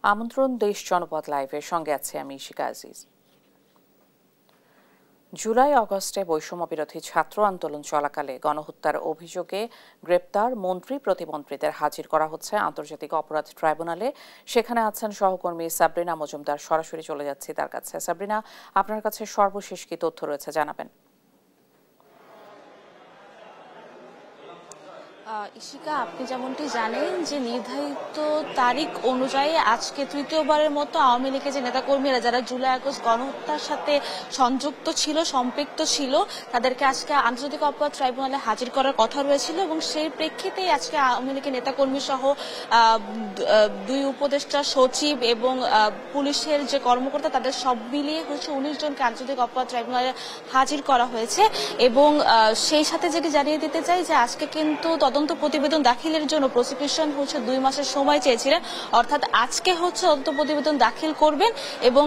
আমন্ত্রণ দেশ জনপদ লাইভের সঙ্গে আছে আমি ইশিকা আজিজ। জুলাই আগস্টে বৈষম্য বিরোধী ছাত্র আন্দোলন চলাকালে গণহত্যার অভিযোগে গ্রেপ্তার মন্ত্রী প্রতিমন্ত্রীদের হাজির করা হচ্ছে আন্তর্জাতিক অপরাধ ট্রাইব্যুনালে। সেখানে আছেন সহকর্মী সাবরিনা মজুমদার। সরাসরি চলে যাচ্ছি তার কাছে। সাবরিনা, আপনার কাছে সর্বশেষ কি তথ্য রয়েছে জানাবেন? ইশিকা, আপনি যেমনটি জানেন যে নির্ধারিত তারিখ অনুযায়ী আজকে তৃতীয়বারের মতো আওয়ামী লীগের যে নেতাকর্মীরা যারা জুলাই আগস্ট গণহত্যার সাথে সংযুক্ত ছিল, সম্পৃক্ত ছিল, তাদেরকে আজকে আন্তর্জাতিক অপরাধ ট্রাইব্যুনালে হাজির করার কথা রয়েছিল এবং সেই প্রেক্ষিতেই আজকে আওয়ামী লীগের নেতাকর্মী সহ দুই উপদেষ্টা, সচিব এবং পুলিশের যে কর্মকর্তা তাদের সব মিলিয়ে 19 জনকে আন্তর্জাতিক অপরাধ ট্রাইব্যুনালে হাজির করা হয়েছে। এবং সেই সাথে যেটি জানিয়ে দিতে চাই যে আজকে কিন্তু তদন্ত প্রতিবেদন দাখিলের জন্য প্রসিকিউশন 2 মাসের সময় চেয়েছিলেন, অর্থাৎ আজকে তদন্ত প্রতিবেদন দাখিল করবেন। এবং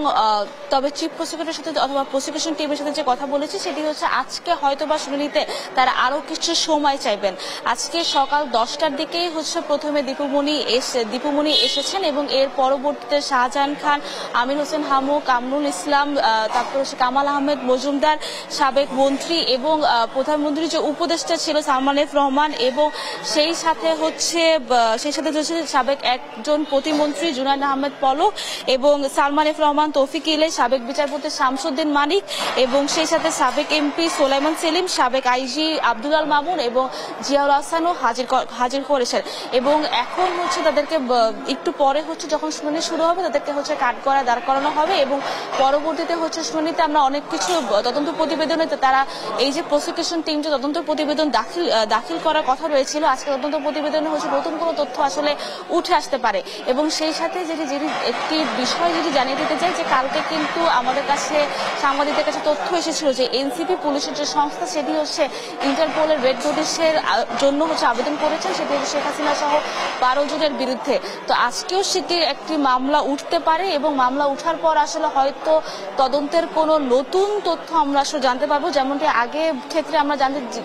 তবে চিফ প্রসিকিউটরের সাথে অথবা প্রসিকিউশন টিমের সাথে যে কথা বলেছি সেটি হচ্ছে আজকে হয়তোবা শুনানিতে তারা আরো কিছু সময় চাইবেন। আজকে সকাল 10টার দিকেই প্রথমে দীপুমণি এসেছেন এবং এর পরবর্তীতে শাহজাহান খান, আমির হোসেন হামু, কামরুল ইসলাম, তারপর কামাল আহমেদ মজুমদার, সাবেক মন্ত্রী এবং প্রধানমন্ত্রীর যে উপদেষ্টা ছিল সালমান এফ রহমান, এবং সেই সাথে সাবেক একজন প্রতিমন্ত্রী জুনায়দ আহমেদ পলক এবং সালমান এফ রহমান, তৌফিক ইলে, সাবেক বিচারপতি শামসুদ্দিন মানিক এবং সেই সাথে সাবেক এমপি সোলাইমান সেলিম, সাবেক আইজি আব্দুল আল মামুন এবং জিয়াউল হাসানও হাজির করেছেন। এবং এখন তাদেরকে একটু পরে যখন শুনানি শুরু হবে তাদেরকে কাঠগড়ায় দাঁড় করানো হবে এবং পরবর্তীতে শুনানিতে আমরা অনেক কিছু তদন্ত প্রতিবেদনে তারা এই যে প্রসিকিউশন টিম যে তদন্ত প্রতিবেদন দাখিল করার কথা রয়েছিল, আজকে তদন্ত প্রতিবেদনে নতুন কোনো তথ্য আসলে উঠে আসতে পারে। এবং সেই সাথে একটি বিষয় জানিয়ে দিতে চাই যে কালকে কিন্তু আমাদের কাছে সাংবাদিকদের কাছে তথ্য এসেছিল যে এনসিপি পুলিশের যে সংস্থা সেটি ইন্টারপোলের রেড নোটিশের জন্য আবেদন করেছেন, সেটি শেখ হাসিনা সহ 12 জনের বিরুদ্ধে। তো আজকেও সেটি একটি মামলা উঠতে পারে এবং মামলা উঠার পর আসলে হয়তো তদন্তের কোনো নতুন তথ্য আমরা জানতে পারবো। যেমনটি আগে ক্ষেত্রে আমরা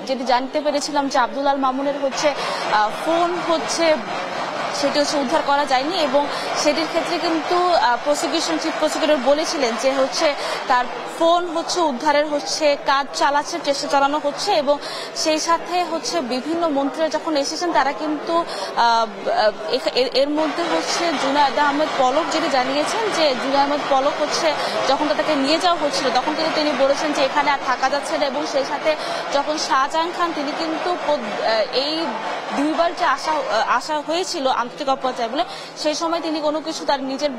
যেটি জানতে পেরেছিলাম যে আব্দুল আল মামুনের ফোন সেটি উদ্ধার করা যায়নি এবং সেটির ক্ষেত্রে কিন্তু চিফ প্রসিকিউটর বলেছিলেন যে তার ফোন উদ্ধারের কাজ চেষ্টা চালানো হচ্ছে। এবং সেই সাথে বিভিন্ন মন্ত্রীরা যখন এসেছেন তারা কিন্তু এর মধ্যে জুনায়দ আহমেদ পলক যেটি জানিয়েছেন যে জুনায়দ আহমেদ পলক যখন তাদেরকে নিয়ে যাওয়া হচ্ছিল তখন কিন্তু তিনি বলেছেন যে এখানে আর থাকা যাচ্ছে না। এবং সেই সাথে যখন শাহজাহান খান তিনি কিন্তু এই দুইবার যে আসা হয়েছিল আন্তর্জাতিক অপরাধ ট্রাইব্যুনালে, সেই সময় তিনি কোনো কিছু তার নিজের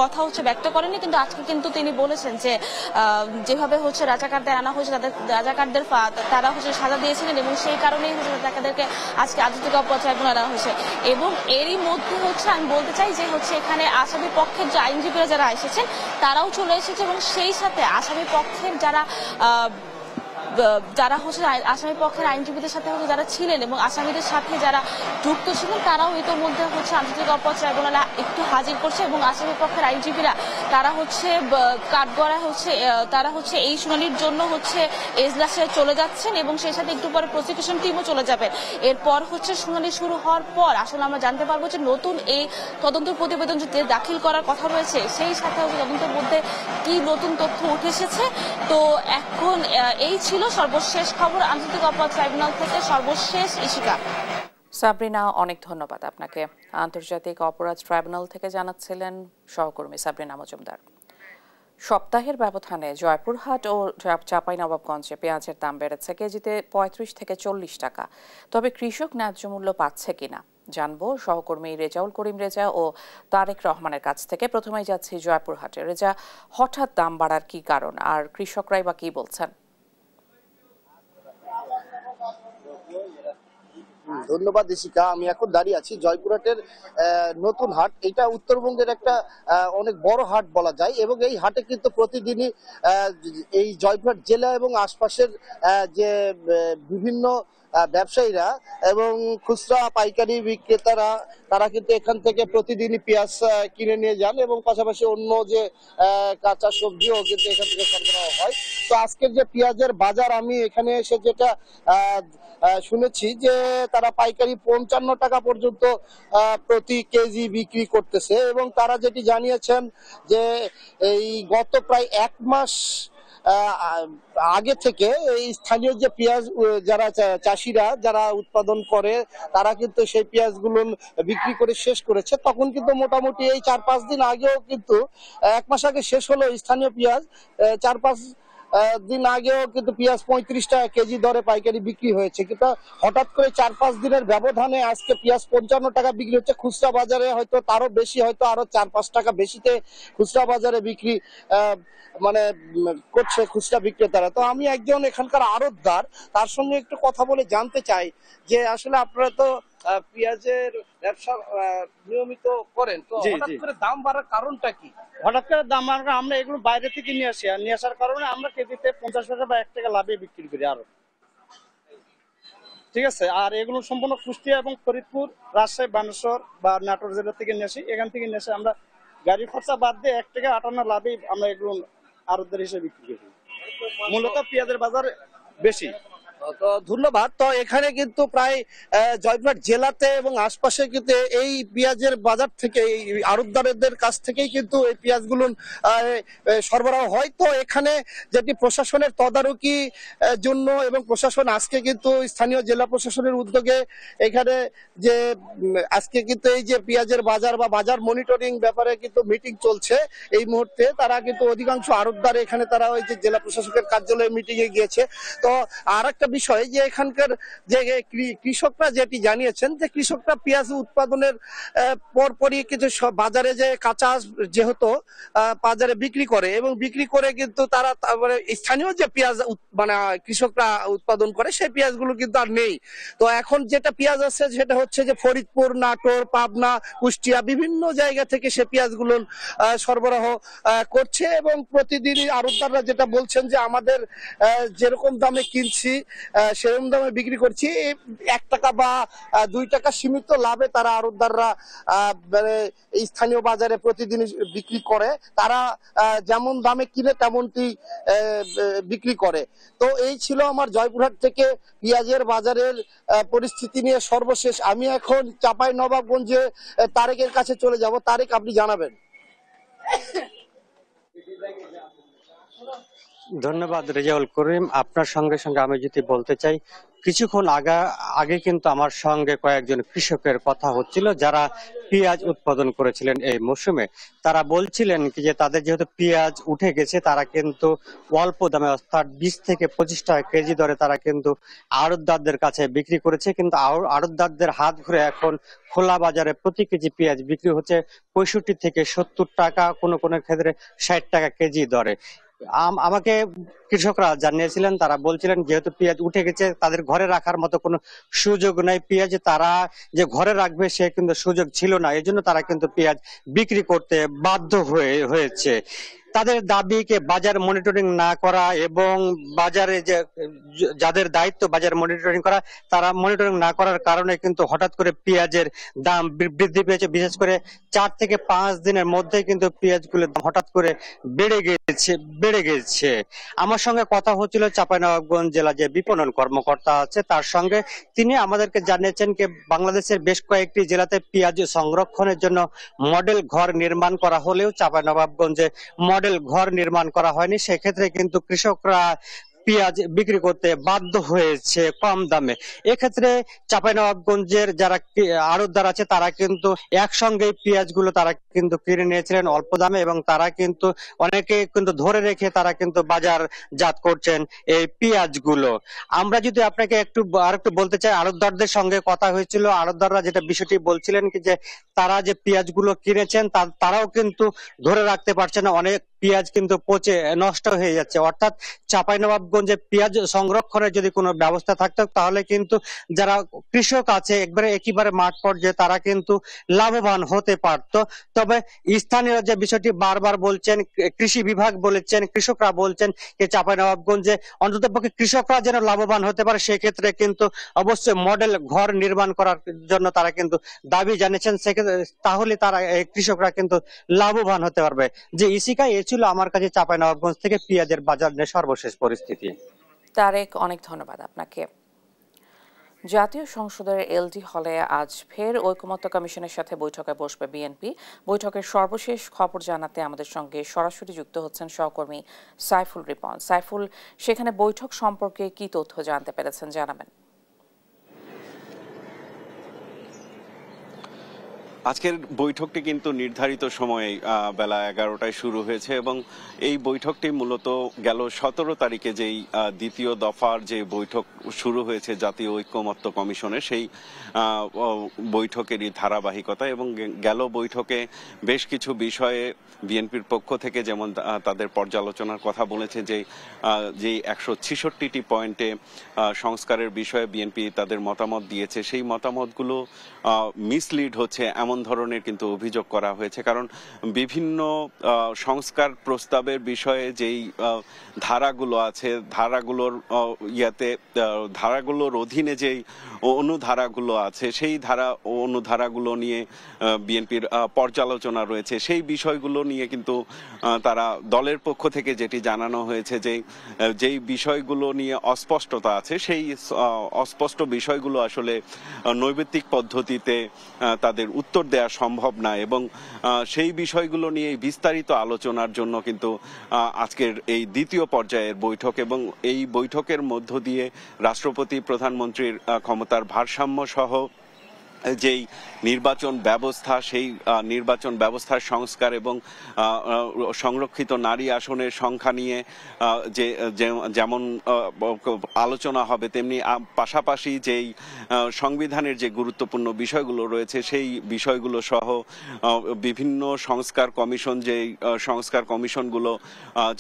কথা ব্যক্ত করেনি, কিন্তু আজকে কিন্তু তিনি বলেছেন যে যেভাবে রাজাকারদের আনা হয়েছে রাজাকারদের তারা সাজা দিয়েছিলেন এবং সেই কারণেই তাদেরকে আজকে আন্তর্জাতিক অপরাধ ট্রাইব্যুনালে আনা হয়েছে। এবং এরই মধ্যে আমি বলতে চাই যে এখানে আসামি পক্ষের যে আইনজীবীরা যারা এসেছেন তারাও চলে এসেছে এবং সেই সাথে আসামি পক্ষের যারা আসামি পক্ষের আইনজীবীদের সাথে যারা ছিলেন এবং আসামিদের সাথে যারা যুক্ত ছিলেন তারাও ইতিমধ্যে আন্তর্জাতিক অপরাধ ট্রাইব্যুনালে একটু হাজির করছে এবং আসামি পক্ষের আইনজীবীরা তারা কাঠগড়ায় তারা এই শুনানির জন্য এজলাসে চলে যাচ্ছেন এবং সেই সাথে একটু পরে প্রসিকিউশন টিমও চলে যাবেন। এরপর শুনানি শুরু হওয়ার পর আসলে আমরা জানতে পারবো যে নতুন এই তদন্ত প্রতিবেদন যে দাখিল করার কথা রয়েছে সেই সাথে তদন্তের মধ্যে কি নতুন তথ্য উঠে এসেছে। তো এখন এই ছিল সর্বশেষ খবর আন্তর্জাতিক অপরাধ ট্রাইব্যুনাল থেকে। সর্বশেষ ইশিকা। সাবরিনা, অনেক ধন্যবাদ আপনাকে। আন্তর্জাতিক অপরাধ ট্রাইব্যুনাল থেকে জানাচ্ছিলেন সহকর্মী সাবরিনা মজুমদার। সপ্তাহের ব্যবধানে জয়পুরহাট ও চাঁপাইনবাবগঞ্জে পেঁয়াজের দাম বেড়েছে কেজিতে 35 থেকে 40 টাকা। তবে কৃষক ন্যায্য মূল্য পাচ্ছে কিনা জানবো সহকর্মী রেজাউল করিম রেজা ও তারেক রহমানের কাছ থেকে। প্রথমেই যাচ্ছি জয়পুরহাটে। রেজা, হঠাৎ দাম বাড়ার কি কারণ আর কৃষকরাই বা কি বলছেন? ধন্যবাদ ইশিকা। আমি এখন দাঁড়িয়ে আছি জয়পুরহাটের নতুন হাট। এটা উত্তরবঙ্গের একটা অনেক বড় হাট বলা যায় এবং এই হাটে কিন্তু প্রতিদিনই এই জয়পুরহাট জেলা এবং আশপাশের যে বিভিন্ন ব্যবসায়ীরা এবং খুচরা পাইকারি বিক্রেতারা তারা কিন্তু এখান থেকে প্রতিদিনই পেঁয়াজ কিনে নিয়ে যান এবং পাশাপাশি অন্য যে কাঁচা সবজিও কিন্তু এখান থেকে সরবরাহ হয়। তো আজকের যে পেঁয়াজের বাজার আমি এখানে এসে যেটা শুনেছি যে তারা পাইকারি 55 টাকা পর্যন্ত প্রতি কেজি বিক্রি করতেছে এবং তারা যেটি জানিয়েছেন যে এই গত প্রায় 1 মাস আগে থেকে এই স্থানীয় যে পেঁয়াজ যারা চাষিরা যারা উৎপাদন করে তারা কিন্তু সেই পেঁয়াজগুলো বিক্রি করে শেষ করেছে। তখন কিন্তু মোটামুটি এই 4-5 দিন আগেও কিন্তু 1 মাস আগে শেষ হলো স্থানীয় পেঁয়াজ, 4-5 দিন আগেও কিন্তু পেঁয়াজ 35 টাকা কেজি দরে পাইকারি বিক্রি হয়েছে। কিন্তু হঠাৎ করে 4-5 দিনের ব্যবধানে আজকে পেঁয়াজ 55 টাকা বিক্রি হচ্ছে। খুচরা বাজারে হয়তো তারও বেশি, হয়তো আরো 4-5 টাকা বেশিতে খুচরা বাজারে বিক্রি মানে করছে খুচরা বিক্রেতারা। তো আমি একজন এখানকার আড়তদার, তার সঙ্গে একটু কথা বলে জানতে চাই যে আসলে আপনারা তো পেঁয়াজের ব্যবসা নিয়মিত করেন, তো হঠাৎ করে দাম বাড়ার কারণটা কি? হঠাৎ করে দাম আমরা এগুলো বাইরে থেকে নিয়ে আসি, আর নিয়ে আসার কারণে আমরা কেজিতে 50 টাকা বা 1 টাকা লাভে বিক্রি করি আরো, ঠিক আছে। আর এগুলো সম্পূর্ণ কুষ্টিয়া এবং ফরিদপুর, রাজশাহী, বানেশ্বর বা নাটোর জেলা থেকে নিয়ে আসি। এখান থেকে নিয়ে এসে আমরা গাড়ি খরচা বাদ দিয়ে 1 টাকা 58 লাভে আমরা এগুলো আড়তদার হিসেবে বিক্রি করি। মূলত পেঁয়াজের বাজার বেশি। তো ধন্যবাদ। তো এখানে কিন্তু প্রায় জয়পুরহাট জেলাতে এবং আশপাশে কিন্তু এই পেঁয়াজের বাজার থেকে এই আড়তদারদের কাছ থেকেই কিন্তু এই পেঁয়াজগুলো সরবরাহ হয়। তো এখানে যেটি প্রশাসনের তদারকি জন্য এবং প্রশাসন আজকে কিন্তু স্থানীয় জেলা প্রশাসনের উদ্যোগে এখানে যে আজকে কিন্তু এই যে পেঁয়াজের বাজার বা বাজার মনিটরিং ব্যাপারে কিন্তু মিটিং চলছে এই মুহূর্তে। তারা কিন্তু অধিকাংশ আড়তদার এখানে তারা ওই যে জেলা প্রশাসকের কার্যালয়ে মিটিং এ গিয়েছে। তো আর একটা বিষয় যে এখানকার যে কৃষকরা যেটি জানিয়েছেন যে কৃষকরা পেঁয়াজ উৎপাদনের পরপরই কিন্তু বাজারে যে কাঁচা যেহেতু বাজারে বিক্রি করে এবং বিক্রি করে কিন্তু তারা তারপরে স্থানীয় যে পেঁয়াজ মানে কৃষকরা উৎপাদন করে সেই পেঁয়াজগুলো কিন্তু আর নেই। তো এখন যেটা পেঁয়াজ আছে সেটা হচ্ছে যে ফরিদপুর, নাটোর, পাবনা, কুষ্টিয়া বিভিন্ন জায়গা থেকে সে পেঁয়াজগুলো সরবরাহ করছে এবং প্রতিদিনই আড়তদাররা যেটা বলছেন যে আমাদের যেরকম দামে কিনছি সেরকম দামে বিক্রি করছি, 1 টাকা বা 2 টাকা সীমিত লাভে তারা আড়তদাররা মানে স্থানীয় বাজারে প্রতিদিন বিক্রি করে। তারা যেমন দামে কিনে তেমনটি বিক্রি করে। তো এই ছিল আমার জয়পুরহাট থেকে পেঁয়াজের বাজারের পরিস্থিতি নিয়ে সর্বশেষ। আমি এখন চাঁপাইনবাবগঞ্জে তারেকের কাছে চলে যাব। তারেক, আপনি জানাবেন। ধন্যবাদ রেজাউল করিম। আপনার সঙ্গে সঙ্গে আমি যদি বলতে চাই, কিছুক্ষণ আগে কিন্তু আমার সঙ্গে কয়েকজন কৃষকের কথা হচ্ছিল যারা পেঁয়াজ উৎপাদন করেছিলেন এই মৌসুমে। তারা বলছিলেন কি যে তাদের যেহেতু পেঁয়াজ উঠে গেছে তারা কিন্তু অল্প দামে অর্থাৎ 20 থেকে 25 টাকা কেজি দরে তারা কিন্তু আড়তদারদের কাছে বিক্রি করেছে। কিন্তু আড়তদারদের হাত ঘুরে এখন খোলা বাজারে প্রতি কেজি পেঁয়াজ বিক্রি হচ্ছে 65 থেকে 70 টাকা, কোনো কোনো ক্ষেত্রে 60 টাকা কেজি দরে। আমাকে কৃষকরা জানিয়েছিলেন, তারা বলছিলেন যেহেতু পেঁয়াজ উঠে গেছে তাদের ঘরে রাখার মতো কোনো সুযোগ নাই, পেঁয়াজ তারা যে ঘরে রাখবে সে কিন্তু সুযোগ ছিল না, এই জন্য তারা কিন্তু পেঁয়াজ বিক্রি করতে বাধ্য হয়েছে। তাদের দাবিকে বাজার মনিটরিং না করা এবং বাজারে যে যাদের দায়িত্ব বাজার মনিটরিং করা তারা মনিটরিং না করার কারণে কিন্তু হঠাৎ করে পেঁয়াজের দাম বৃদ্ধি পেয়েছে। বিশেষ করে 4 থেকে 5 দিনের মধ্যে কিন্তু পেঁয়াজগুলোর দাম হঠাৎ করে বেড়ে গেছে। আমার সঙ্গে কথা হচ্ছিল চাঁপাইনবাবগঞ্জ জেলা যে বিপণন কর্মকর্তা আছে তার সঙ্গে। তিনি আমাদেরকে জানিয়েছেন যে বাংলাদেশের বেশ কয়েকটি জেলাতে পেঁয়াজ সংরক্ষণের জন্য মডেল ঘর নির্মাণ করা হলেও চাঁপাইনবাবগঞ্জে মডেল ঘর নির্মাণ করা হয়নি। সেক্ষেত্রে কিন্তু কৃষকরা পেঁয়াজ বিক্রি করতে বাধ্য হয়েছে কম দামে। এক্ষেত্রে চাঁপাইনবাবগঞ্জের যারা আড়তদার আছে তারা কিন্তু একসঙ্গে পেঁয়াজগুলো তারা কিন্তু কিনে নিয়েছিলেন অল্প দামে এবং তারা কিন্তু অনেকে কিন্তু ধরে রেখে তারা কিন্তু বাজারজাত করছেন এই পেঁয়াজগুলো। আমরা যদি আপনাকে আরেকটু বলতে চাই, আড়তদারদের সঙ্গে কথা হয়েছিল, আড়তদাররা যেটা বিষয়টি বলছিলেন কি যে তারা যে পেঁয়াজগুলো কিনেছেন তারাও কিন্তু ধরে রাখতে পারছে না, অনেক পেঁয়াজ কিন্তু পচে নষ্ট হয়ে যাচ্ছে। অর্থাৎ চাঁপাইনবাবগঞ্জে পেঁয়াজ সংরক্ষণের যদি কোনো ব্যবস্থা থাকতো তাহলে কিন্তু যারা কৃষক আছে একেবারে মাঠ পর্যায়ে তারা কিন্তু লাভবান হতে পারত। তবে স্থানীয় যে বিষয়টি বারবার বলছেন, কৃষি বিভাগ বলেছেন, কৃষকরা বলছেন যে চাঁপাইনবাবগঞ্জে অন্ততপক্ষে কৃষকরা যেন লাভবান হতে পারে, সেক্ষেত্রে কিন্তু অবশ্যই মডেল ঘর নির্মাণ করার জন্য তারা কিন্তু দাবি জানিয়েছেন। সেক্ষেত্রে তাহলে তারা কৃষকরা কিন্তু লাভবান হতে পারবে। যে ইসিকা, এ ছিল আমার কাছে চাঁপাইনবাবগঞ্জ থেকে পেঁয়াজের বাজার নিয়ে সর্বশেষ পরিস্থিতি। তারেক, অনেক ধন্যবাদ আপনাকে। জাতীয় সংসদের এলডি হলে আজ ফের ঐকমত্য কমিশনের সাথে বৈঠকে বসবে বিএনপি। বৈঠকের সর্বশেষ খবর জানাতে আমাদের সঙ্গে সরাসরি যুক্ত হচ্ছেন সহকর্মী সাইফুল রিপন। সাইফুল, সেখানে বৈঠক সম্পর্কে কি তথ্য জানতে পেরেছেন, জানাবেন। আজকের বৈঠকটি কিন্তু নির্ধারিত সময়ে বেলা 11টায় শুরু হয়েছে এবং এই বৈঠকটি মূলত গেল 17 তারিখে যেই দ্বিতীয় দফার যে বৈঠক শুরু হয়েছে জাতীয় ঐকমত্য কমিশনের, সেই বৈঠকেরই ধারাবাহিকতা। এবং গেল বৈঠকে বেশ কিছু বিষয়ে বিএনপির পক্ষ থেকে যেমন তাদের পর্যালোচনার কথা বলেছে, যে 166টি পয়েন্টে সংস্কারের বিষয়ে বিএনপি তাদের মতামত দিয়েছে, সেই মতামতগুলো মিসলিড হচ্ছে এমন ধরনের কিন্তু অভিযোগ করা হয়েছে। কারণ বিভিন্ন সংস্কার প্রস্তাবের বিষয়ে যেই ধারাগুলো আছে, ধারাগুলোর অধীনে যেই অনুধারাগুলো আছে, সেই অনুধারাগুলো নিয়ে বিএনপির পর্যালোচনা রয়েছে। সেই বিষয়গুলো নিয়ে কিন্তু তারা দলের পক্ষ থেকে যেটি জানানো হয়েছে, যে যেই বিষয়গুলো নিয়ে অস্পষ্টতা আছে, সেই অস্পষ্ট বিষয়গুলো আসলে নৈমিত্তিক পদ্ধতিতে তাদের উত্তর দেওয়া সম্ভব না। এবং সেই বিষয়গুলো নিয়ে বিস্তারিত আলোচনার জন্য কিন্তু আজকের এই দ্বিতীয় পর্যায়ের বৈঠক, এবং এই বৈঠকের মধ্য দিয়ে রাষ্ট্রপতি প্রধানমন্ত্রীর ক্ষমতার ভারসাম্য সহ যেই নির্বাচন ব্যবস্থা, সেই নির্বাচন ব্যবস্থার সংস্কার এবং সংরক্ষিত নারী আসনের সংখ্যা নিয়ে যেমন আলোচনা হবে, তেমনি পাশাপাশি যেই সংবিধানের যে গুরুত্বপূর্ণ বিষয়গুলো রয়েছে, সেই বিষয়গুলো সহ বিভিন্ন সংস্কার কমিশন, যেই সংস্কার কমিশনগুলো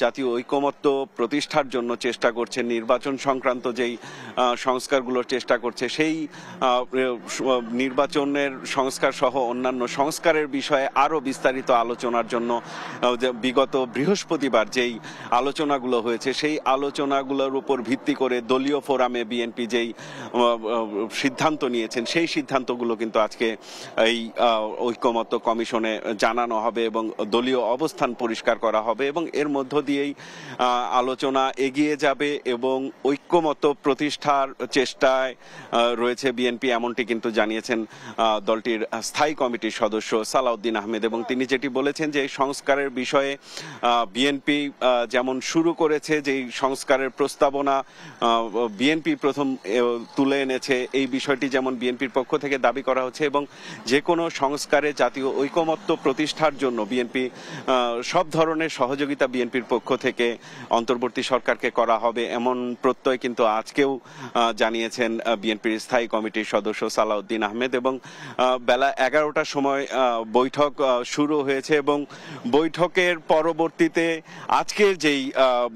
জাতীয় ঐকমত্য প্রতিষ্ঠার জন্য চেষ্টা করছে, নির্বাচন সংক্রান্ত যেই সংস্কারগুলোর চেষ্টা করছে, সেই নির্বাচনের সংস্কার সহ অন্যান্য সংস্কারের বিষয়ে আরো বিস্তারিত আলোচনার জন্য বিগত বৃহস্পতিবার যেই আলোচনাগুলো হয়েছে, সেই আলোচনাগুলোর উপর ভিত্তি করে দলীয় ফোরামে বিএনপি যেই সিদ্ধান্ত নিয়েছেন, সেই সিদ্ধান্তগুলো কিন্তু আজকে এই ঐকমত্য কমিশনে জানানো হবে এবং দলীয় অবস্থান পরিষ্কার করা হবে, এবং এর মধ্য দিয়েই আলোচনা এগিয়ে যাবে এবং ঐকমত্য প্রতিষ্ঠার চেষ্টায় রয়েছে বিএনপি, এমনটি কিন্তু জানিয়েছেন দলটির স্থায়ী কমিটির সদস্য সালাউদ্দিন আহমেদ। এবং তিনি যেটি বলেছেন, যে সংস্কারের বিষয়ে বিএনপি যেমন শুরু করেছে, যে সংস্কারের প্রস্তাবনা বিএনপি প্রথম তুলে এনেছে, এই বিষয়টি যেমন বিএনপির পক্ষ থেকে দাবি করা হচ্ছে, এবং যে কোনো সংস্কারে জাতীয় ঐকমত্য প্রতিষ্ঠার জন্য বিএনপি সব ধরনের সহযোগিতা বিএনপির পক্ষ থেকে অন্তর্বর্তী সরকারকে করা হবে, এমন প্রত্যয় কিন্তু আজকেও জানিয়েছেন বিএনপির স্থায়ী কমিটির সদস্য সালাউদ্দিন আহমেদ। এবং বেলা 11টার সময় বৈঠক শুরু হয়েছে, এবং বৈঠকের পরবর্তীতে আজকের যেই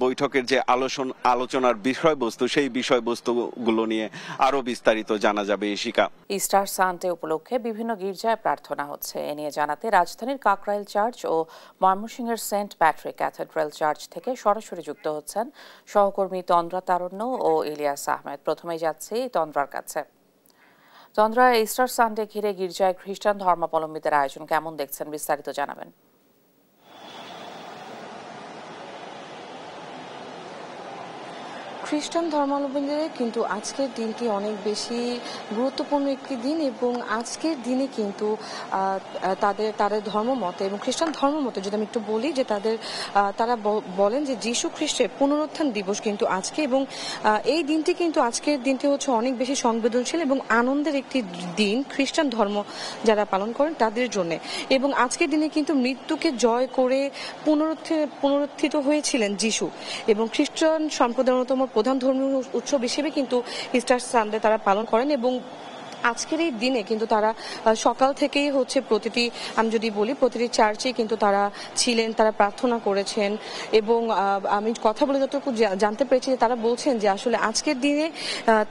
বৈঠকের যে আলোচনার বিষয়বস্তু, সেই বিষয়বস্তুগুলো নিয়ে আরো বিস্তারিত জানা যাবে। ইশিকা, ইস্টার সানডে উপলক্ষে বিভিন্ন গির্জায় প্রার্থনা হচ্ছে। এ নিয়ে জানাতে রাজধানীর কাকরাইল চার্চ ও ময়মনসিংহের সেন্ট প্যাট্রিক ক্যাথেড্রাল চার্চ থেকে সরাসরি যুক্ত হচ্ছেন সহকর্মী তন্দ্রা তারুণ্য ও ইলিয়াস আহমেদ। প্রথমেই যাচ্ছি তন্দ্রার কাছে। তন্দ্রা, ইস্টার সানডে ঘিরে গির্জায় খ্রিস্টান ধর্মাবলম্বীদের আয়োজন কেমন দেখছেন, বিস্তারিত জানাবেন। খ্রিস্টান ধর্মাবলম্বীদের কিন্তু আজকের দিনটি অনেক বেশি গুরুত্বপূর্ণ একটি দিন, এবং আজকের দিনে কিন্তু তাদের ধর্মমতে এবং খ্রিস্টান ধর্মমতে যদি আমি একটু বলি, যে তারা বলেন যে যীশু খ্রিস্টের পুনরুত্থান দিবস কিন্তু আজকে, এবং এই দিনটি কিন্তু আজকের দিনটি হচ্ছে অনেক বেশি সংবেদনশীল এবং আনন্দের একটি দিন খ্রিস্টান ধর্ম যারা পালন করেন তাদের জন্য। এবং আজকের দিনে কিন্তু মৃত্যুকে জয় করে পুনরুত্থিত হয়েছিলেন যীশু, এবং খ্রিস্টান সম্প্রদায়ের অন্যতম প্রধান ধর্মীয় উৎসব হিসেবে কিন্তু ইস্টার সানডে তারা পালন করেন। এবং আজকের এই দিনে কিন্তু তারা সকাল থেকেই হচ্ছে প্রতিটি, আমি যদি বলি প্রতিটি চার্চে কিন্তু তারা ছিলেন, তারা প্রার্থনা করেছেন এবং আমি কথা বলে যতটুকু জানতে পেরেছি যে তারা বলছেন যে আসলে আজকের দিনে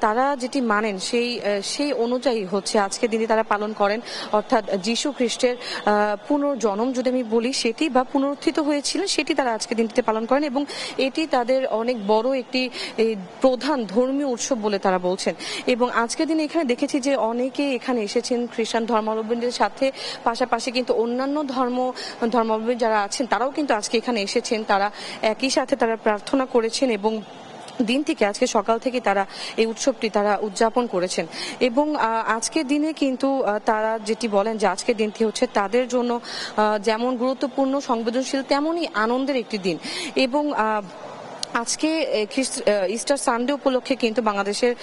তারা যেটি মানেন সেই অনুযায়ী হচ্ছে আজকের দিনে তারা পালন করেন, অর্থাৎ যীশু খ্রিস্টের পুনর্জন্ম যদি আমি বলি সেটি বা পুনরুত্থিত হয়েছিলেন সেটি তারা আজকের দিনটিতে পালন করেন এবং এটি তাদের অনেক বড় একটি প্রধান ধর্মীয় উৎসব বলে তারা বলছেন। এবং আজকের দিনে এখানে দেখেছি যে অনেকে এখানে এসেছেন খ্রিস্টান ধর্মাবলম্বীদের সাথে, পাশাপাশি কিন্তু অন্যান্য ধর্মাবলম্বী যারা আছেন তারাও কিন্তু আজকে এখানে এসেছেন, তারা একই সাথে তারা প্রার্থনা করেছেন এবং দিনটিকে আজকে সকাল থেকে তারা এই উৎসবটি তারা উদযাপন করেছেন। এবং আজকের দিনে কিন্তু তারা যেটি বলেন যে আজকের দিনটি হচ্ছে তাদের জন্য যেমন গুরুত্বপূর্ণ সংবেদনশীল তেমনই আনন্দের একটি দিন। এবং আজকে ইস্টার সানডে উপলক্ষে কিন্তু বাংলাদেশের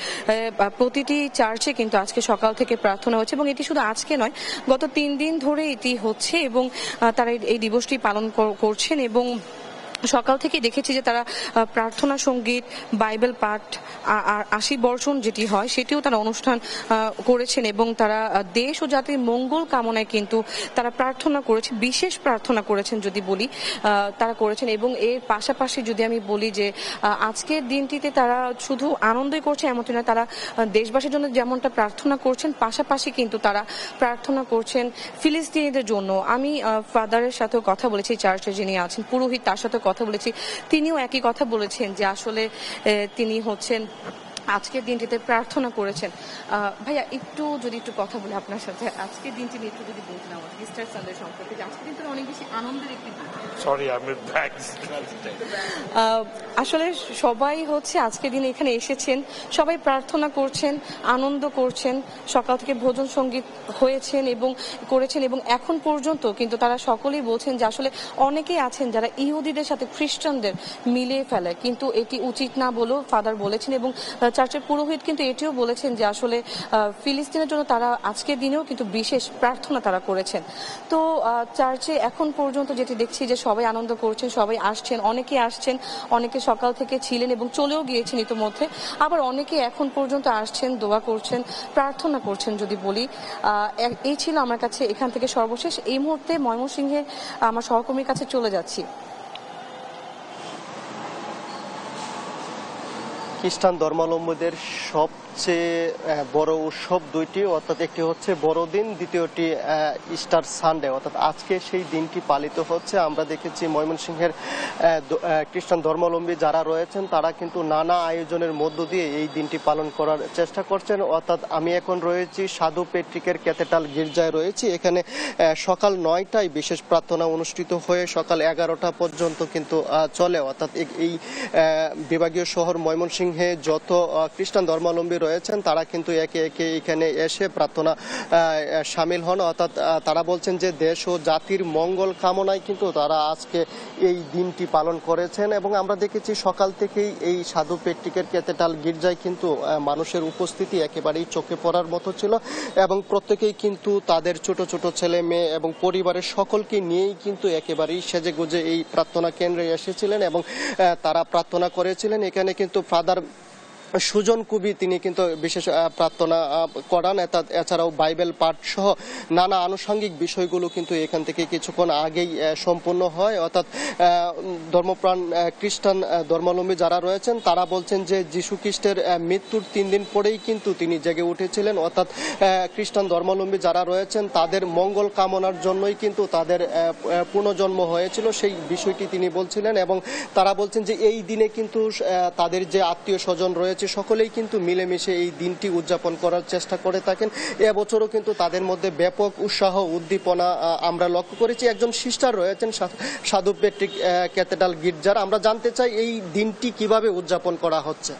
প্রতিটি চার্চে কিন্তু আজকে সকাল থেকে প্রার্থনা হচ্ছে এবং এটি শুধু আজকে নয়, গত 3 দিন ধরে এটি হচ্ছে এবং তারা এই দিবসটি পালন করছেন। এবং সকাল থেকে দেখেছি যে তারা প্রার্থনা সঙ্গীত, বাইবেল পাঠ আর 80 বর্ষণ যেটি হয় সেটিও তারা অনুষ্ঠান করেছেন এবং তারা দেশ ও জাতির মঙ্গল কামনায় কিন্তু তারা প্রার্থনা করেছে, বিশেষ প্রার্থনা করেছেন যদি বলি তারা করেছেন। এবং এর পাশাপাশি যদি আমি বলি যে আজকের দিনটিতে তারা শুধু আনন্দই করছে এমনটি নয়, তারা দেশবাসীর জন্য যেমনটা প্রার্থনা করছেন পাশাপাশি কিন্তু তারা প্রার্থনা করছেন ফিলিস্তিনিদের জন্য। আমি ফাদারের সাথেও কথা বলেছি, চার্চে যিনি আছেন পুরোহিত, তার সাথে কথা বলেছি, তিনিও একই কথা বলেছেন যে আসলে তিনি হচ্ছেন আজকের দিনটিতে প্রার্থনা করেছেন। ভাইয়া একটু কথা বলে আপনার সাথে আজকের দিনটি নিয়ে একটু যদি বলতেন আমার ইস্টার সানডে সম্পর্কে, যে আজকের দিনটা অনেক বেশি আনন্দের একটি দিন। আসলে সবাই হচ্ছে আজকের দিনে এখানে এসেছেন, সবাই প্রার্থনা করছেন, আনন্দ করছেন, সকাল থেকে ভোজন সঙ্গীত হয়েছেন এবং করেছেন এবং এখন পর্যন্ত কিন্তু তারা সকলেই বলছেন যে আসলে অনেকেই আছেন যারা ইহুদিদের সাথে খ্রিস্টানদের মিলিয়ে ফেলে, কিন্তু এটি উচিত না বলেও ফাদার বলেছেন। এবং চার্চের পুরোহিত কিন্তু এটিও বলেছেন যে আসলে ফিলিস্তিনের জন্য তারা আজকের দিনেও কিন্তু বিশেষ প্রার্থনা তারা করেছেন। তো চার্চে এখন পর্যন্ত যেটি দেখছি যে সবাই আনন্দ করছেন, সবাই আসছেন, অনেকে আসছেন, অনেকে সকাল থেকে ছিলেন এবং চলেও গিয়েছেন ইতিমধ্যে, আবার অনেকে এখন পর্যন্ত আসছেন, দোয়া করছেন, প্রার্থনা করছেন যদি বলি। এই ছিল আমার কাছে এখান থেকে সর্বশেষ। এই মুহূর্তে ময়মনসিংহে আমার সহকর্মীর কাছে চলে যাচ্ছি। খ্রিস্টান ধর্মাবলম্বীদের সবচেয়ে বড় উৎসব দুইটি, অর্থাৎ একটি হচ্ছে বড়দিন, দ্বিতীয়টি ইস্টার সানডে, অর্থাৎ আজকে সেই দিনটি পালিত হচ্ছে। আমরা দেখেছি ময়মনসিংহের খ্রিস্টান ধর্মাবলম্বী যারা রয়েছেন তারা কিন্তু নানা আয়োজনের মধ্য দিয়ে এই দিনটি পালন করার চেষ্টা করছেন। অর্থাৎ আমি এখন রয়েছি সাধু পেট্রিকের ক্যাথেড্রাল গির্জায় রয়েছি। এখানে সকাল 9টায় বিশেষ প্রার্থনা অনুষ্ঠিত হয়ে সকাল 11টা পর্যন্ত কিন্তু চলে। অর্থাৎ এই বিভাগীয় শহর ময়মনসিংহে যত খ্রিস্টান ধর্মাবলম্বী রয়েছেন তারা কিন্তু একে একে এখানে এসে প্রার্থনা সামিল হন। অর্থাৎ তারা বলছেন যে দেশ ও জাতির মঙ্গল কামনায় কিন্তু তারা আজকে এই দিনটি পালন করেছেন। এবং আমরা দেখেছি সকাল থেকেই এই সাধু পেট্রিকের ক্যাথেড্রাল গির্জায় কিন্তু মানুষের উপস্থিতি একেবারেই চোখে পড়ার মতো ছিল এবং প্রত্যেকেই কিন্তু তাদের ছোট ছোট ছেলে মেয়ে এবং পরিবারের সকলকে নিয়েই কিন্তু একেবারেই সেজে গুজে এই প্রার্থনা কেন্দ্রে এসেছিলেন এবং তারা প্রার্থনা করেছিলেন। এখানে কিন্তু ফাদার সুজন কুবি তিনি কিন্তু বিশেষ প্রার্থনা করান। এছাড়াও বাইবেল পাঠ সহ নানা আনুষঙ্গিক বিষয়গুলো কিন্তু এখান থেকে কিছুক্ষণ আগেই সম্পূর্ণ হয়। অর্থাৎ ধর্মপ্রাণ খ্রিস্টান ধর্মাবলম্বী যারা রয়েছেন তারা বলছেন যে যীশু খ্রিস্টের মৃত্যুর 3 দিন পরেই কিন্তু তিনি জেগে উঠেছিলেন। অর্থাৎ খ্রিস্টান ধর্মাবলম্বী যারা রয়েছেন তাদের মঙ্গল কামনার জন্যই কিন্তু তাদের পুনর্জন্ম হয়েছিল, সেই বিষয়টি তিনি বলছিলেন। এবং তারা বলছেন যে এই দিনে কিন্তু তাদের যে আত্মীয় স্বজন রয়েছে সকলেই কিন্তু মিলেমিশে এই দিনটি উদযাপন করার চেষ্টা করে থাকেন। এবছরও কিন্তু তাদের মধ্যে ব্যাপক উৎসাহ উদ্দীপনা আমরা লক্ষ্য করেছি। একজন সিস্টার রয়েছেন সাধু পেট্রিক ক্যাথেড্রাল গির্জার, আমরা জানতে চাই এই দিনটি কিভাবে উদযাপন করা হচ্ছে।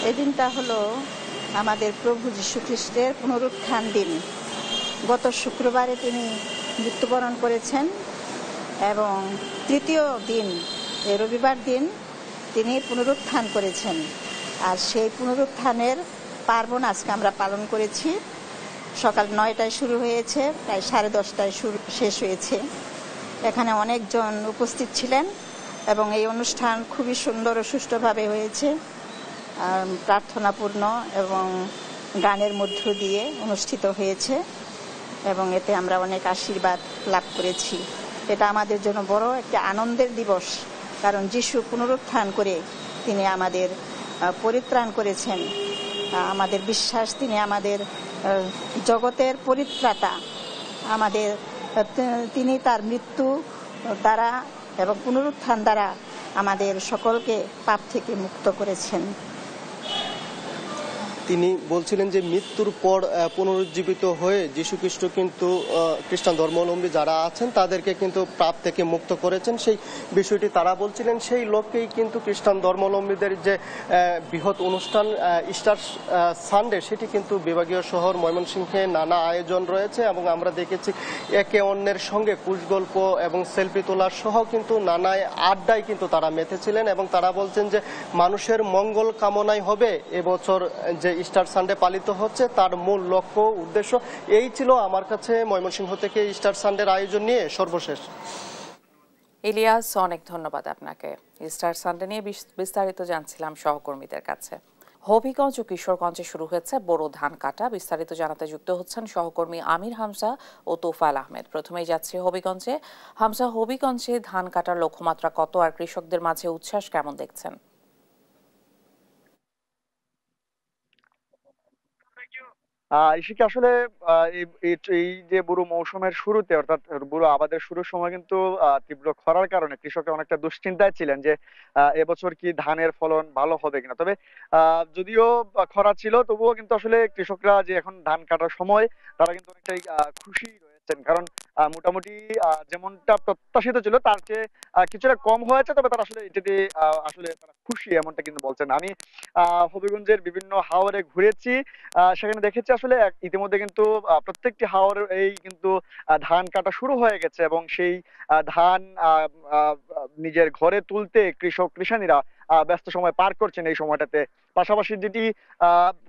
এই দিনটা হলো আমাদের প্রভু যীশু খ্রিস্টের পুনরুত্থান দিন। গত শুক্রবারে তিনি মৃত্যুবরণ করেছেন এবং তৃতীয় দিন রবিবার দিন তিনি পুনরুত্থান করেছেন। আর সেই পুনরুত্থানের পার্বণ আজকে আমরা পালন করেছি। সকাল 9টায় শুরু হয়েছে, প্রায় 10:30টায় শেষ হয়েছে। এখানে অনেকজন উপস্থিত ছিলেন এবং এই অনুষ্ঠান খুবই সুন্দর ও সুষ্ঠুভাবে হয়েছে। প্রার্থনাপূর্ণ এবং গানের মধ্য দিয়ে অনুষ্ঠিত হয়েছে এবং এতে আমরা অনেক আশীর্বাদ লাভ করেছি। এটা আমাদের জন্য বড় একটি আনন্দের দিবস, কারণ যিশু পুনরুত্থান করে তিনি আমাদের পরিত্রাণ করেছেন। আমাদের বিশ্বাস তিনি আমাদের জগতের পরিত্রাতা, তিনি তার মৃত্যু দ্বারা এবং পুনরুত্থান দ্বারা আমাদের সকলকে পাপ থেকে মুক্ত করেছেন। তিনি বলছিলেন যে মৃত্যুর পর পুনরুজ্জীবিত হয়ে যীশুখ্রিস্ট কিন্তু খ্রিস্টান ধর্মাবলম্বী যারা আছেন তাদেরকে কিন্তু পাপ থেকে মুক্ত করেছেন, সেই বিষয়টি তারা বলছিলেন। সেই লক্ষ্যেই কিন্তু খ্রিস্টান ধর্মাবলম্বীদের যে বৃহৎ অনুষ্ঠান ইস্টার সানডে, সেটি কিন্তু বিভাগীয় শহর ময়মনসিংহে নানা আয়োজন রয়েছে এবং আমরা দেখেছি একে অন্যের সঙ্গে কুচগল্প এবং সেলফি তোলার সহ কিন্তু নানা আড্ডায় কিন্তু তারা মেতেছিলেন এবং তারা বলছেন যে মানুষের মঙ্গল কামনাই হবে এবছর যে ইস্টার সানডে পালিত হচ্ছে তার মূল লক্ষ্য উদ্দেশ্য এই ছিল। আমার কাছে ময়মনসিংহ থেকে ইস্টার সানডের আয়োজন নিয়ে সর্বশেষ। ইলিয়াস, অনেক ধন্যবাদ আপনাকে। ইস্টার সানডে নিয়ে বিস্তারিত জানছিলাম সহকর্মীদের কাছে। হবিগঞ্জ ও কিশোরগঞ্জে শুরু হয়েছে বোরো ধান কাটা। বিস্তারিত জানাতে যুক্ত হচ্ছেন সহকর্মী আমির হামজা ও তোফায়েল আহমেদ। প্রথমেই যাচ্ছি হবিগঞ্জে। হামজা, হবিগঞ্জে ধান কাটার লক্ষ্যমাত্রা কত আর কৃষকদের মাঝে উচ্ছ্বাস কেমন দেখছেন? ইশিকা, আসলে এই যে বুড়ো মৌসুমের শুরুতে অর্থাৎ বুড়ো আবাদের শুরুর সময় কিন্তু তীব্র খরার কারণে কৃষকরা অনেকটা দুশ্চিন্তায় ছিলেন যে এবছর কি ধানের ফলন ভালো হবে কিনা। তবে যদিও খরা ছিল তবুও কিন্তু আসলে কৃষকরা যে এখন ধান কাটার সময় তারা কিন্তু অনেকটাই খুশি রয়েছেন, কারণ মোটামুটি যেমনটা প্রত্যাশিত ছিল তার চেয়ে কিছুটা কম হয়েছে, তবে তারা আসলে এটাতে আসলে তারা খুশি এমনটা কিন্তু বলছেন। আমি হবিগঞ্জের বিভিন্ন হাওরে ঘুরেছি, সেখানে দেখেছি আসলে ইতিমধ্যে কিন্তু প্রত্যেকটি হাওর এই কিন্তু ধান কাটা শুরু হয়ে গেছে এবং সেই ধান নিজের ঘরে তুলতে কৃষানীরা ব্যস্ত সময় পার করছেন এই সময়টাতে। পাশাপাশি যেটি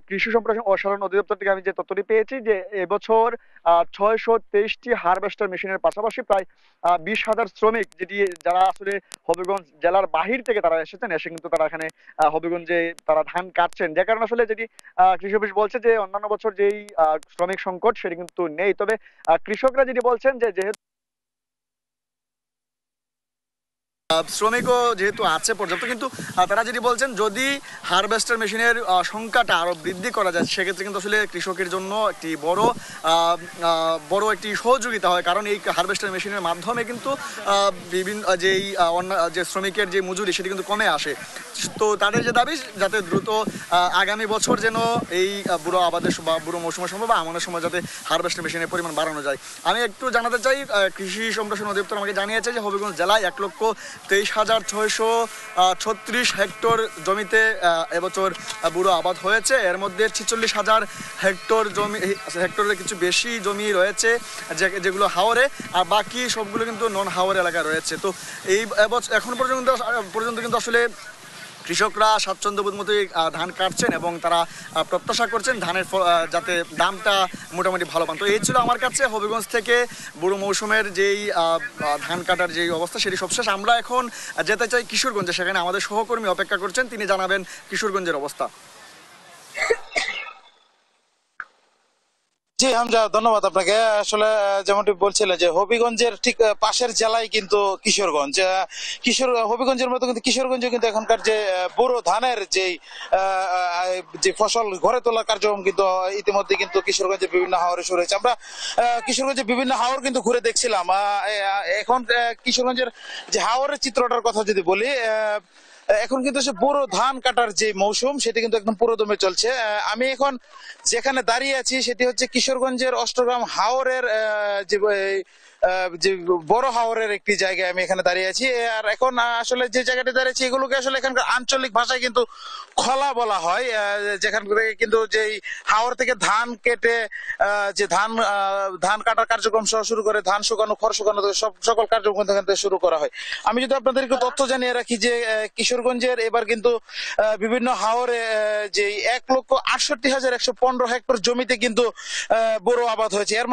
কৃষি সম্প্রসারণ অধিদপ্তর থেকে আমি যে তথ্যটি পেয়েছি যে এবছর 623টি হারভেস্টার মেশিনের পাশাপাশি প্রায় 20,000 শ্রমিক যারা আসলে হবিগঞ্জ জেলার বাহির থেকে তারা এসেছেন, এসে কিন্তু তারা এখানে হবিগঞ্জে তারা ধান কাটছেন, যে কারণে আসলে যেটি কৃষি অফিস বলছে যে অন্যান্য বছর যেই শ্রমিক সংকট সেটি কিন্তু নেই। তবে কৃষকরা যেটি বলছেন যে যেহেতু শ্রমিকও যেহেতু আছে পর্যাপ্ত, কিন্তু তারা যেটি বলছেন যদি হারভেস্টার মেশিনের সংখ্যাটা আরো বৃদ্ধি করা যায় সেক্ষেত্রে কিন্তু আসলে কৃষকের জন্য একটি বড় একটি সহযোগিতা হয়, কারণ এই হারভেস্টার মেশিনের মাধ্যমে কিন্তু বিভিন্ন যে শ্রমিকের যে মজুরি সেটি কিন্তু কমে আসে। তো তাদের যে দাবি যাতে দ্রুত আগামী বছর যেন এই বুড়ো আবাদের বা বুড়ো মৌসুমের সময় বা আমনের সময় যাতে হারভেস্টার মেশিনের পরিমাণ বাড়ানো যায়। আমি একটু জানাতে চাই, কৃষি সম্প্রসারণ অধিদপ্তর আমাকে জানিয়েছে যে হবিগঞ্জ জেলায় 1,23,636 হেক্টর জমিতে এবছর বুড়ো আবাদ হয়েছে। এর মধ্যে 46,000 হেক্টরের কিছু বেশি জমি রয়েছে যেগুলো হাওরে, আর বাকি সবগুলো কিন্তু নন হাওর এলাকা রয়েছে। তো এই এখন পর্যন্ত কিন্তু আসলে কৃষকরা স্বাচ্ছন্দ্যবোধ মতোই ধান কাটছেন এবং তারা প্রত্যাশা করছেন ধানের যাতে দামটা মোটামুটি ভালো পান। তো এই ছিল আমার কাছে হবিগঞ্জ থেকে বুড়ো মৌসুমের যেই ধান কাটার যেই অবস্থা সেটি সবশেষ। আমরা এখন যেতে চাই কিশোরগঞ্জে, সেখানে আমাদের সহকর্মী অপেক্ষা করছেন, তিনি জানাবেন কিশোরগঞ্জের অবস্থা। জি হামজা, ধন্যবাদ আপনাকে। আসলে যেমনটি বলছিলেন যে হবিগঞ্জের ঠিক পাশের জেলায় কিন্তু কিশোরগঞ্জ, হবিগঞ্জের মতো কিন্তু কিশোরগঞ্জে কিন্তু এখনকার যে বোরো ধানের যে ফসল ঘরে তোলার কার্যক্রম কিন্তু ইতিমধ্যে কিন্তু কিশোরগঞ্জের বিভিন্ন হাওরে শুরু হয়েছে। আমরা কিশোরগঞ্জের বিভিন্ন হাওর কিন্তু ঘুরে দেখছিলাম। এখন কিশোরগঞ্জের যে হাওরের চিত্রটার কথা যদি বলি, এখন কিন্তু সে বোরো ধান কাটার যে মৌসুম সেটি কিন্তু একদম পুরোদমে চলছে। আমি এখন যেখানে দাঁড়িয়ে আছি সেটি হচ্ছে কিশোরগঞ্জের অষ্টগ্রাম হাওরের যে বড় হাওরের একটি জায়গায় আমি এখানে দাঁড়িয়ে আছি। আর এখন আসলে যে জায়গাটি দাঁড়িয়েছি এগুলোকে আসলে এখানকার আঞ্চলিক ভাষায় কিন্তু খলা বলা হয়, যেখান থেকে কিন্তু যেই হাওর থেকে ধান কেটে যে ধান কাটার কার্যক্রম সহ শুরু করে ধান শুকানো, খড় শুকানো, সকল কার্যক্রম এখান থেকে শুরু করা হয়। আমি যদি আপনাদেরকে তথ্য জানিয়ে রাখি যে কিশোরগঞ্জের এবার কিন্তু বিভিন্ন হাওরে যে 1,68,115 হেক্টর জমিতে কিন্তু বোরো আবাদ হয়েছে। এর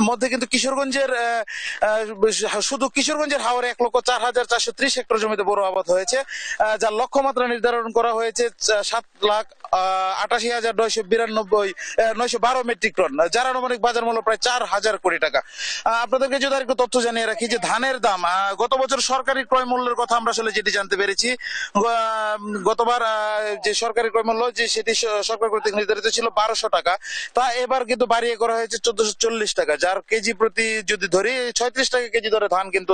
মধ্যে কিন্তু কিশোরগঞ্জের শুধু কিশোরগঞ্জের হাওরে 1,04,430 হেক্টর জমিতে বোরো আবাদ হয়েছে, যার লক্ষ্যমাত্রা নির্ধারণ করা হয়েছে 7,88,912 মেট্রিক টন, যার আনুমানিক বাজার মূল্য প্রায় 4,000 কোটি টাকা। আপনাদেরকে যদি আরেকটু তথ্য জানিয়ে রাখি যে ধানের দাম গত বছর সরকারি ক্রয় মূল্যের কথা আমরা আসলে যেটি জানতে পেরেছি, গতবার যে সরকারি ক্রয় মূল্য যে সেটি সরকার কর্তৃক নির্ধারিত ছিল 1200 টাকা, তা এবার কিন্তু বাড়িয়ে করা হয়েছে 1440 টাকা, যার কেজি প্রতি যদি ধরি 36 টাকা কেজি ধরে ধান কিন্তু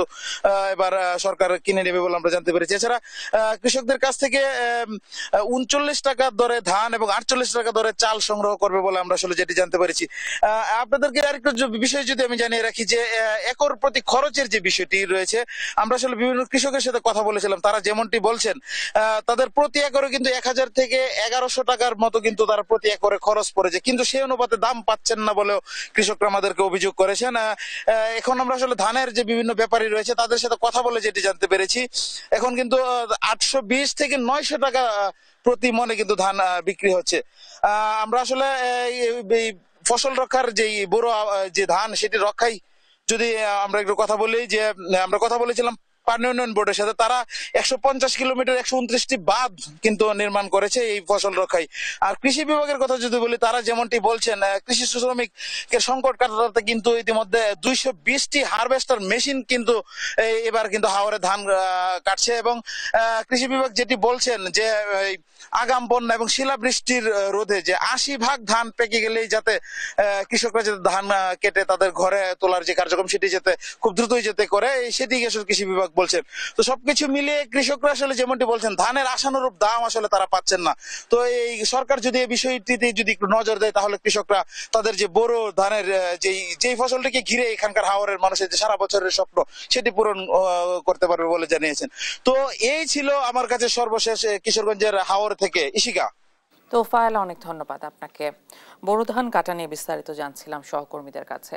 এবার সরকার কিনে নেবে বলে আমরা জানতে পেরেছি। এছাড়া কৃষকদের কাছ থেকে 39 টাকা দরে ধান এবং 48 টাকা দরে চাল সংগ্রহ করবে বলে আমরা আসলে যেটি জানতে পেরেছি। আপনাদেরকে আরেকটু বিষয় যদি আমি জানিয়ে রাখি যে একর প্রতি খরচের যে বিষয়টি রয়েছে, আমরা আসলে বিভিন্ন কৃষকের সাথে কথা বলেছিলাম, তারা যেমনটি বলছেন তাদের প্রতি একরে কিন্তু 1000 থেকে 1100 টাকার মতো কিন্তু তারা প্রতি একরে খরচ পড়েছে, কিন্তু সেই অনুপাতে দাম পাচ্ছেন না বলেও কৃষকরা আমাদেরকে অভিযোগ করেছেন। এখন আমরা আসলে ধানের যে বিভিন্ন ব্যাপারী রয়েছে তাদের সাথে কথা বলে যেটি জানতে পেরেছি, এখন কিন্তু 820 থেকে 900 টাকা প্রতি মনে কিন্তু ধান বিক্রি হচ্ছে। আমরা আসলে এই ফসল রক্ষার যে বড় যে ধান সেটি রক্ষাই যদি আমরা একটু কথা বলি, যে আমরা কথা বলেছিলাম পানি উন্নয়ন বোর্ডের সাথে, তারা 150 কিলোমিটার 129টি বাঁধ কিন্তু নির্মাণ করেছে এই ফসল রক্ষায়। আর কৃষি বিভাগের কথা যদি বলি, তারা যেমনটি বলছেন কৃষি শ্রমিকের সংকট কাটাতে কিন্তু ইতিমধ্যে 220টি হারভেস্টার মেশিন কিন্তু এবার কিন্তু হাওরে ধান কাটছে, এবং কৃষি বিভাগ যেটি বলছেন যে আগাম বন্যা এবং শিলাবৃষ্টির রোধে যে 80% ধান পেকে গেলেই যাতে কৃষকরা যাতে ধান কেটে তাদের ঘরে তোলার যে কার্যক্রম সেটি যাতে খুব দ্রুতই যেতে করে, সেটি আসলে কৃষি বিভাগ বলছেন। তো সবকিছু মিলিয়ে কৃষকরা আসলে যেমনটি বলছেন ধানের আশানুরূপ দাম আসলে তারা পাচ্ছেন না। তো এই সরকার যদি এই বিষয়টিতে যদি একটু নজর দেয় তাহলে কৃষকরা তাদের যে বড় ধানের যেই ফসলটিকে ঘিরে এখানকার হাওরের মানুষের যে সারা বছরের স্বপ্ন সেটি পূরণ করতে পারবে বলে জানিয়েছেন। তো এই ছিল আমার কাছে সর্বশেষ কিশোরগঞ্জের হাওর থেকে। ইশিকা। তোফায়েল, অনেক ধন্যবাদ আপনাকে। বোরো ধান কাটা নিয়ে বিস্তারিত জানছিলাম সহকর্মীদের কাছে।